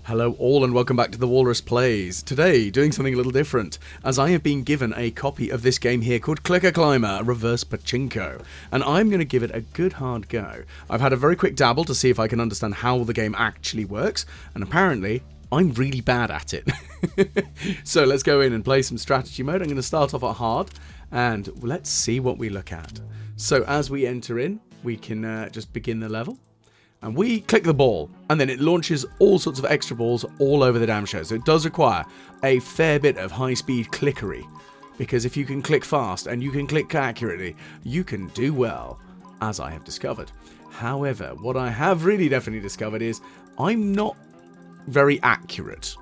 Hello all and welcome back to the Walrus Plays. Today, doing something a little different, as I have been given a copy of this game here called Clicker Climber, Reverse Pachinko, and I'm going to give it a good hard go. I've had a very quick dabble to see if I can understand how the game actually works, and apparently, I'm really bad at it. So let's go in and play some strategy mode. I'm going to start off at hard, and let's see what we look at. So as we enter in, we can just begin the level. And we click the ball, and then it launches all sorts of extra balls all over the damn show. So it does require a fair bit of high-speed clickery, because if you can click fast and you can click accurately, you can do well, as I have discovered. However, what I have really definitely discovered is I'm not very accurate,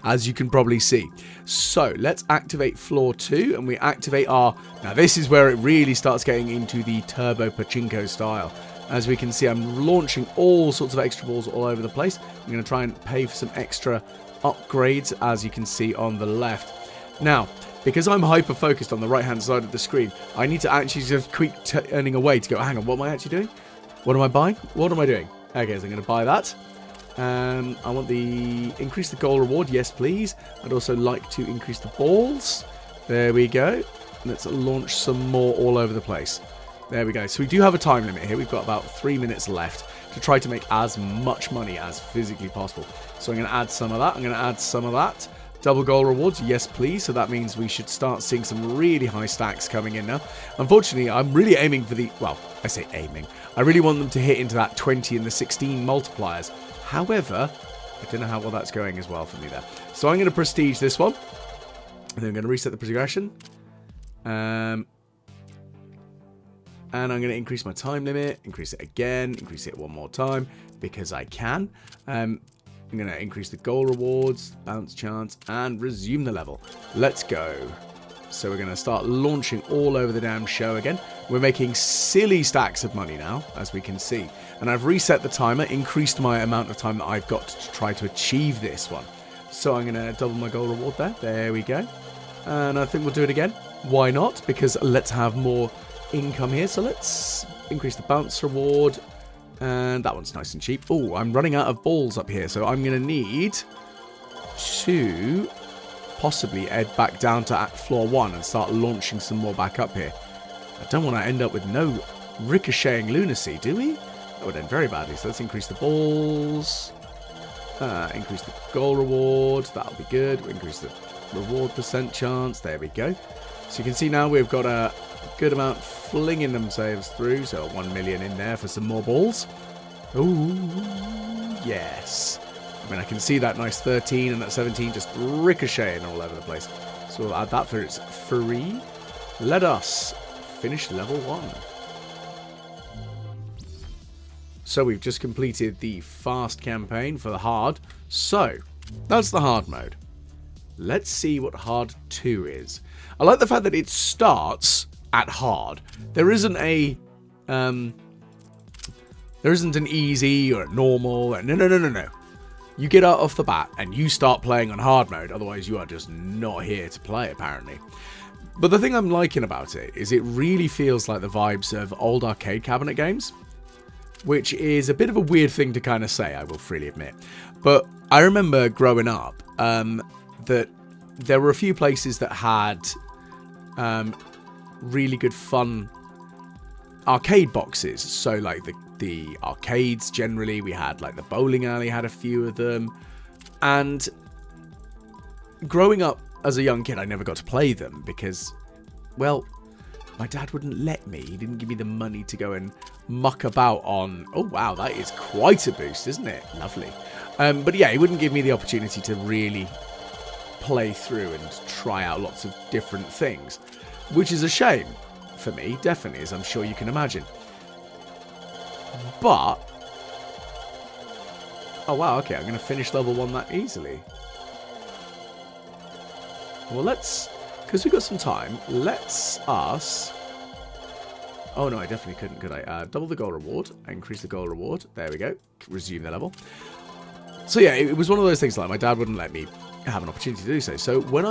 as you can probably see. So let's activate floor 2, and we activate our... Now this is where it really starts getting into the turbo pachinko style. As we can see, I'm launching all sorts of extra balls all over the place. I'm going to try and pay for some extra upgrades, as you can see on the left. Now, because I'm hyper-focused on the right-hand side of the screen, I need to actually just keep turning away to go, hang on, what am I actually doing? What am I buying? What am I doing? Okay, so I'm going to buy that. I want the... Increase the goal reward, yes please. I'd also like to increase the balls. There we go. Let's launch some more all over the place. There we go. So we do have a time limit here. We've got about 3 minutes left to try to make as much money as physically possible. So I'm going to add some of that. I'm going to add some of that. Double goal rewards, yes please. So that means we should start seeing some really high stacks coming in now. Unfortunately, I'm really aiming for the... Well, I say aiming. I really want them to hit into that 20 and the 16 multipliers. However, I don't know how well that's going as well for me there. So I'm going to prestige this one. And then I'm going to reset the progression. And I'm going to increase my time limit, increase it again, increase it one more time, because I can. I'm going to increase the goal rewards, bounce chance, and resume the level. Let's go. So we're going to start launching all over the damn show again. We're making silly stacks of money now, as we can see. And I've reset the timer, increased my amount of time that I've got to try to achieve this one. So I'm going to double my goal reward there. There we go. And I think we'll do it again. Why not? Because let's have more income here. So let's increase the bounce reward, and that one's nice and cheap. Oh, I'm running out of balls up here, so I'm going to need to possibly head back down to floor 1 and start launching some more back up here. I don't want to end up with no ricocheting lunacy, do we? That would end very badly. So let's increase the balls, increase the goal reward. That'll be good. We'll increase the reward percent chance. There we go. So you can see now we've got a good amount flinging themselves through, so 1 million in there for some more balls. Ooh, yes. I mean, I can see that nice 13 and that 17 just ricocheting all over the place. So we'll add that for its free. Let us finish level 1. So we've just completed the fast campaign for the hard. So that's the hard mode. Let's see what hard 2 is. I like the fact that it starts at hard. There isn't a there isn't an easy or a normal. No. You get out off the bat and you start playing on hard mode. Otherwise, you are just not here to play, apparently. But the thing I'm liking about it is it really feels like the vibes of old arcade cabinet games, which is a bit of a weird thing to kind of say, I will freely admit. But I remember growing up that there were a few places that had really good fun arcade boxes. So like the arcades generally, we had like the bowling alley had a few of them. And growing up as a young kid, I never got to play them because, well, my dad wouldn't let me. He didn't give me the money to go and muck about on... Oh, wow, that is quite a boost, isn't it? Lovely. But yeah, he wouldn't give me the opportunity to really play through and try out lots of different things, which is a shame for me, definitely, as I'm sure you can imagine. But... Oh, wow, okay, I'm going to finish level 1 that easily. Well, let's... Because we've got some time, let's us... Oh, no, I definitely couldn't, could I? Double the goal reward, increase the goal reward. There we go. Resume the level. So, yeah, it was one of those things like my dad wouldn't let me have an opportunity to do so. So, when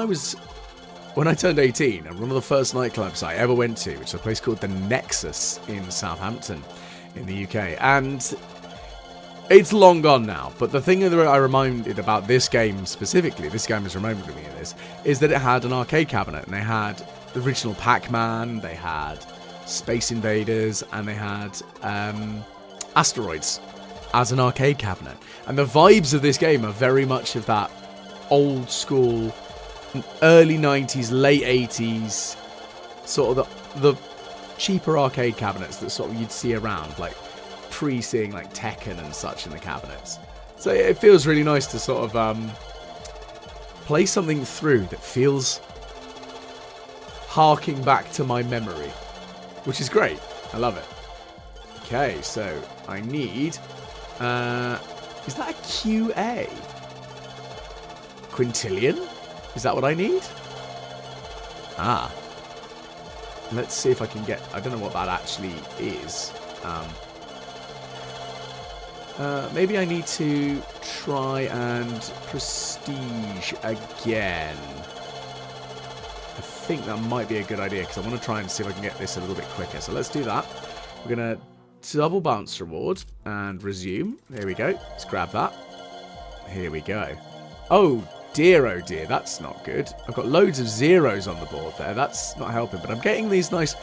I turned 18, and one of the first nightclubs I ever went to, which is a place called the Nexus in Southampton in the UK, and It's long gone now, but the thing that I reminded about this game specifically, this game has reminded me of this, is that it had an arcade cabinet, and they had the original Pac-Man, they had Space Invaders, and they had Asteroids as an arcade cabinet. And the vibes of this game are very much of that old school, early 90s, late 80s, sort of the cheaper arcade cabinets that sort of you'd see around, like pre-seeing like Tekken and such in the cabinets. So it feels really nice to sort of play something through that feels harking back to my memory, which is great. I love it. Okay, so I need... is that a QA? Quintillion? Is that what I need? Ah. Let's see if I can get... I don't know what that actually is. Maybe I need to try and prestige again. I think that might be a good idea, because I want to try and see if I can get this a little bit quicker. So let's do that. We're going to double bounce reward and resume. There we go. Let's grab that. Here we go. Oh dear, that's not good. I've got loads of zeros on the board there. That's not helping, but I'm getting these nice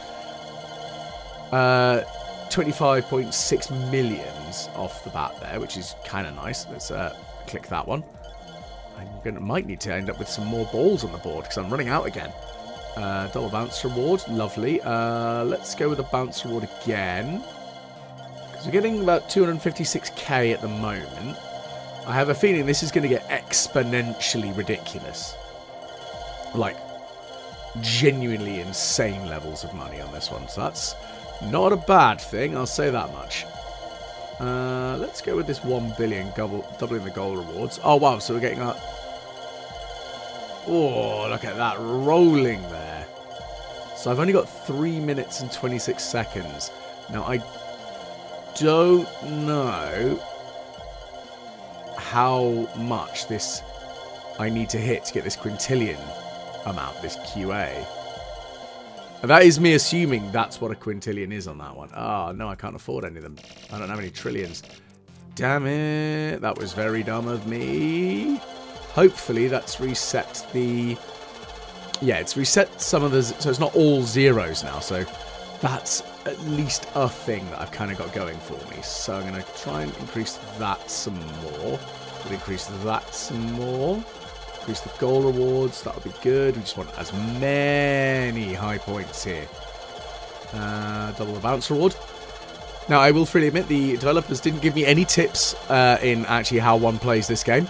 25.6 millions off the bat there, which is kind of nice. Let's click that one. Might need to end up with some more balls on the board, because I'm running out again. Double bounce reward, lovely. Let's go with a bounce reward again, because we're getting about 256k at the moment. I have a feeling this is going to get exponentially ridiculous, like genuinely insane levels of money on this one. So that's not a bad thing, I'll say that much. Let's go with this 1 billion, doubling the goal rewards. Oh wow, so we're getting up. Oh, look at that rolling there. So I've only got 3 minutes and 26 seconds. Now I don't know how much this I need to hit to get this quintillion amount, this QA. And that is me assuming that's what a quintillion is on that one. Oh, no, I can't afford any of them. I don't have any trillions. Damn it. That was very dumb of me. Hopefully that's reset the... Yeah, it's reset some of the... So it's not all zeros now. So that's at least a thing that I've kind of got going for me. So I'm going to try and increase that some more. We'll increase that some more. Increase the goal rewards. That'll be good. We just want as many high points here. Double the bounce reward. Now, I will freely admit, the developers didn't give me any tips in actually how one plays this game.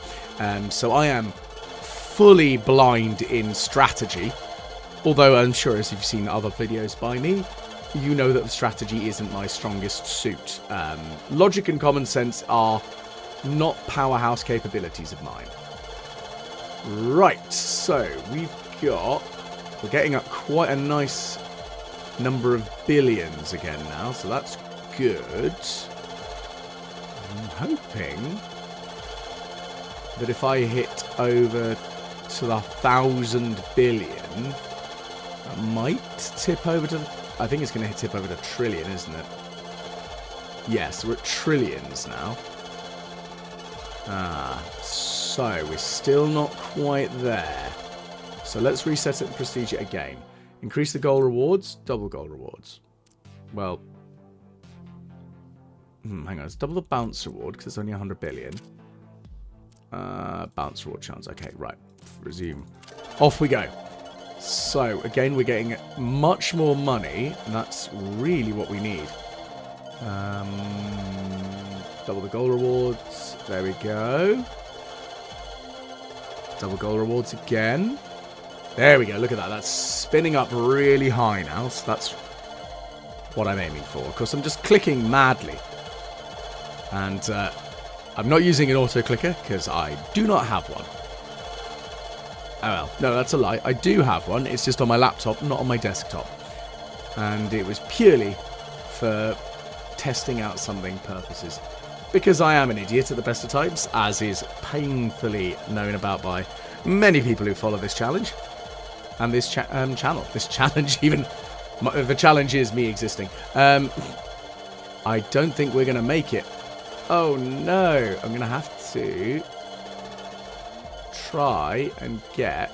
So I am fully blind in strategy. Although I'm sure, as you've seen other videos by me, you know that the strategy isn't my strongest suit. Logic and common sense are not powerhouse capabilities of mine. Right, so we're getting up quite a nice number of billions again now, so that's good. I'm hoping that if I hit over to the 1,000 billion, that might tip over to... I think it's going to tip over to trillion, isn't it? Yes, we're at trillions now. So we're still not quite there. So let's reset it and prestige it again. Increase the goal rewards, double goal rewards. Well, hang on, let's double the bounce reward because it's only 100 billion. Bounce reward chance. Okay, right. Resume. Off we go. So again, we're getting much more money, and that's really what we need. Double the goal rewards. There we go. Double goal rewards again. There we go. Look at that. That's spinning up really high now. So that's what I'm aiming for. Of course, I'm just clicking madly. And I'm not using an auto clicker because I do not have one. Oh well. No, that's a lie. I do have one. It's just on my laptop, not on my desktop. And it was purely for testing out something purposes. Because I am an idiot at the best of times, as is painfully known about by many people who follow this challenge. And this channel. This challenge, even... The challenge is me existing. I don't think we're going to make it Oh no, I'm going to have to try and get...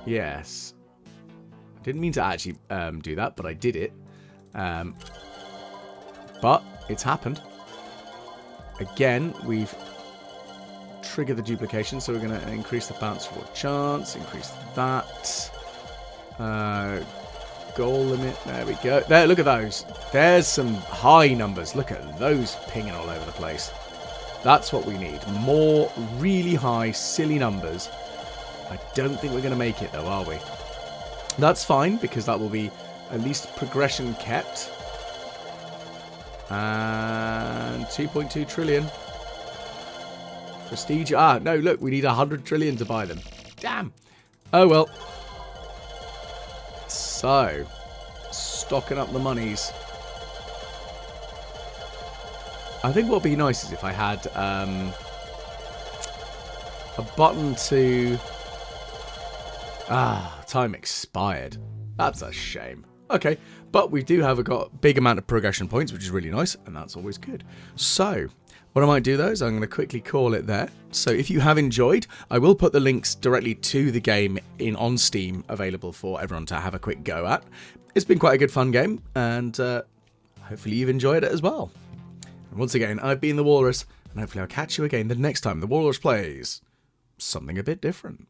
Yes. I didn't mean to actually do that, but I did it. But it's happened. Again, we've triggered the duplication, so we're going to increase the bounce forward chance, increase that. Goal limit, there we go. There, look at those. There's some high numbers. Look at those pinging all over the place. That's what we need. More really high, silly numbers. I don't think we're going to make it, though, are we? That's fine, because that will be at least progression kept. And 2.2 trillion. Prestige. Ah, no, look, we need 100 trillion to buy them. Damn. Oh, well. So, stocking up the monies. I think what would be nice is if I had a button to... time expired. That's a shame. Okay, but we do have got a big amount of progression points, which is really nice, and that's always good. So, what I might do though is I'm going to quickly call it there. So if you have enjoyed, I will put the links directly to the game on Steam, available for everyone to have a quick go at. It's been quite a good fun game, and hopefully you've enjoyed it as well. And once again, I've been the Walrus, and hopefully I'll catch you again the next time the Walrus plays something a bit different.